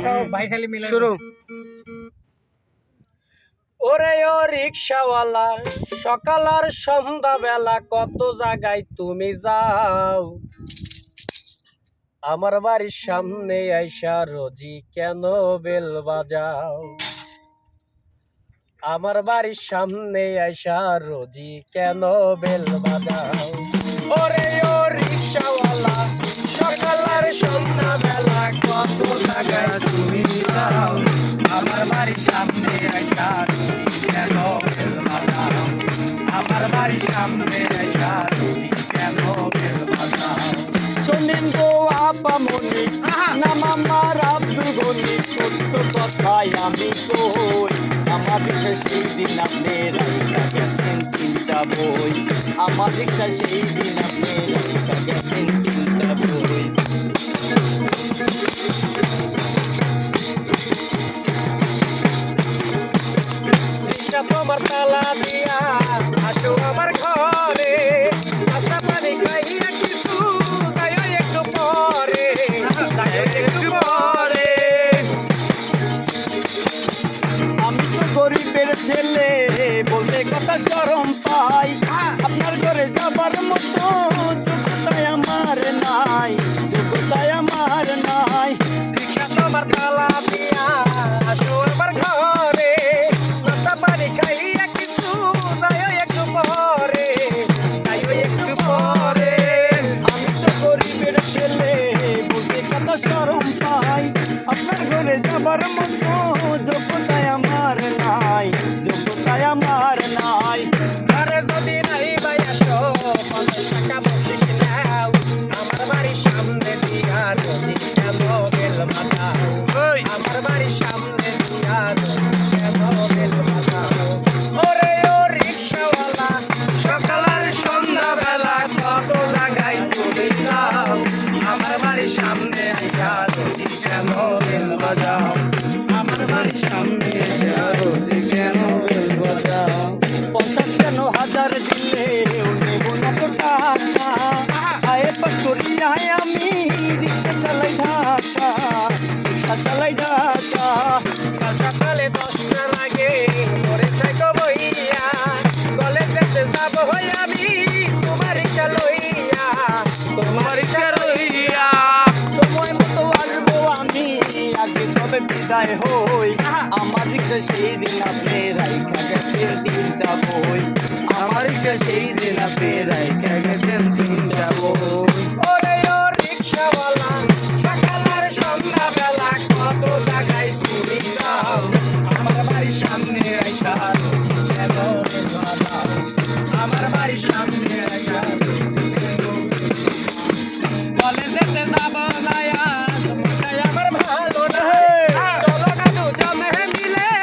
আচ্ছা ভাই খালি মিলা শুরু। ওরে ও রিক্সাওয়ালা, সকাল আর সন্ধ্যা বেলা কত জায়গায় তুমি যাও, আমার বাড়ির সামনে আইসা রোজি কেন বেল বাজাও, আমার বাড়ির সামনে আইসা রোজি কেন বেল বাজাও। ওরে ও রিক্সাওয়ালা, সকাল আর সন্ধ্যা বেলা কত জায়গায় তুমি যাও, আমার বাড়ির সামনে আইসা রোজি কেন বেল বাজাও, আমার বাড়ির সামনে আইসা রোজি কেন বেল বাজাও। শোনেন গো আপামনি, নাম আমার আব্দুল গনি, সত্য কথাই আমি কই, আমার রিক্সা সেই দিন আপনি রাইখা গেছেন তিনটা বই, আমার রিক্সা সেই দিন আপনি রাইখা গেছেন তিনটা বই। রিক্সা তোমার তালা দিয়া আসো আমার ঘরে, আশা পানি খাইয়া কিছু তাইও একটু পরে, তাইও একটু পরে। আমি তো গরিবের ছেলে, বলতে কথা শরম পাই, আপনার ঘরে যাবার মতো যোগ্যতায় আমার নাই, যোগ্যতায় আমার নাই। রিক্সা তোমার তালা দিয়া আসো আমার ঘরে, নাস্তা পানি খাইয়া কিছু তাইও একটু পরে, তাইও একটু পরে। আমি তো গরিবের ছেলে, বলতে কথা শরম পাই, আপনার ঘরে যাবার মতো যোগ্যতায় আমার নাই, যোগ্যতায় আমার নাই। আরে যদি নাই ভাই আসো 50 টাকা বকশিশ নাও, আমার বাড়ির সামনে দিয়া রোজি কেন বেল বাজাও, আমার বাড়ির সামনে দিয়া রোজি কেন বেল বাজাও। ওরে ও রিক্সাওয়ালা, সকাল আর সন্ধ্যা বেলা কত জায়গায় তুমি যাও, আমার বাড়ির সামনে আইসা রোজি কেন বেল বাজাও, আমার বাড়ির সামনে আইসা রোজি কেন বেল বাজাও। 50 কেন 1000 দিলে নেব না তো টাকা, আয়ে পাস করিয়া আমি রিক্সা চালাই ঢাকা, রিক্সা চালাই ঢাকা। কাল সকালে 10টা লাগে পরে থাকো বইয়া, কলেজেতে যাব হই আমি তোমার রিক্সা লইয়া, তোমার রিক্সা লইয়া। সময় মতো আসবো আমি, আগে তবে বিদায় হই, আমার রিক্সা সেই দিন আপনি রাইখা গেছেন তিনটা বই, আমার রিক্সা সেই দিন আপনি রাইখা গেছেন তিনটা বই। ওরে ও রিক্সাওয়ালা, সকাল আর সন্ধ্যা বেলা কত জায়গায় তুমি যাও, আমার বাড়ির সামনে আইসা রোজি কেন বেল বাজাও, আমার বাড়ির সামনে আইসা রোজি কেন। কলেজেতে যাব যায়া তোমাকে আমার ভালো নাই, চলো না দুজনে মিলে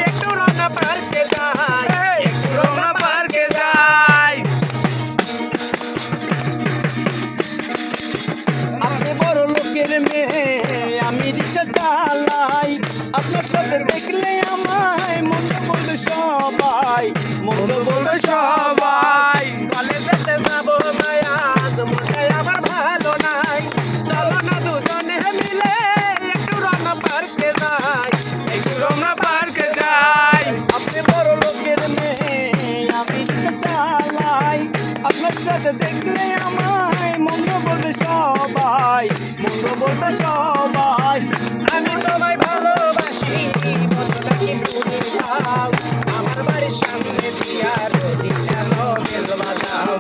একটু রওনা পার্কে যাই, একটু রওনা পার্কে যাই। আপনি বড় লোকের মেয়ে, আমি রিক্সা চালাই, আপনার সাথে দেখলে আমায় মন্দ বলবে সবাই, মন্দ বলবে সবাই। কলেজেতে যাবো মায়া তোমাকে আমার ভালো নাই, চলো না দুজনে মিলে একটু রওনা পার্কে যাই, একটু রওনা পার্কে যাই। আপনি বড় লোকের মেয়ে, আমি রিক্সা চালাই, আপনার সাথে দেখলে আমায় মন্দ বলবে সবাই, মন্দ বলবে সবাই। আমি তোমায় ভালোবাসি বন্ধুটা কি তুমি যাও, আমার বাড়ির সামনে দিয়া রোজি কেন বেল বাজাও,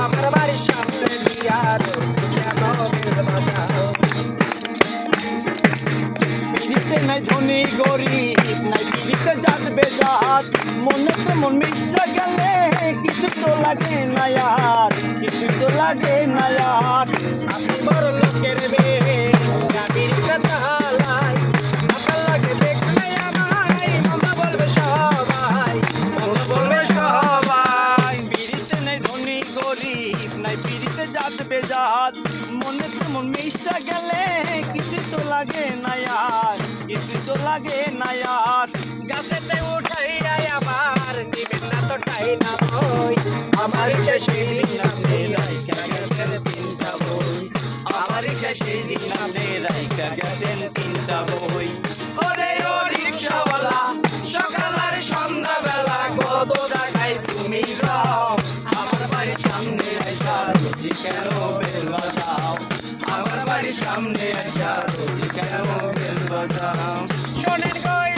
আমার বাড়ির সামনে দিয়া রোজি কেন বেল বাজাও। পিড়িতে নাই ধনী গরিব, নাই পিড়িতে জাত বেজাত, মনে তো মন মিশা গেলে কিছু তো লাগে না আর, কিছু তো লাগে না আর। আপনি বড় লোকের মেয়ে, আমি রিক্সা চালাই, আপনার লাগে দেখলে আমায় মন্দ বলবে সবাই, মন্দ বলবে সবাই। পিড়িতে নাই ধনী গরিব, নাই পিড়িতে জাত বেজাত, মনে তো মন মিশা গেলে কিছু তো লাগে না আর, কিছু তো লাগে না আর। গাছেতে উঠাইয়া আবার দিবেন না তো টাই না বই, আমার ইচ্ছা সেই দিন আপনি রাইখা গেছেন তিনটা বই, আমার ইচ্ছা সেই দিন আপনি রাইখা গেছেন তিনটা বই। কত জায়গায় তুমি যাও আমার বাড়ির সামনে আইসা রোজি কেন বেল বাজাও আমার বাড়ির সামনে আইসা রোজি কেন বেল বাজাও শোনেন গো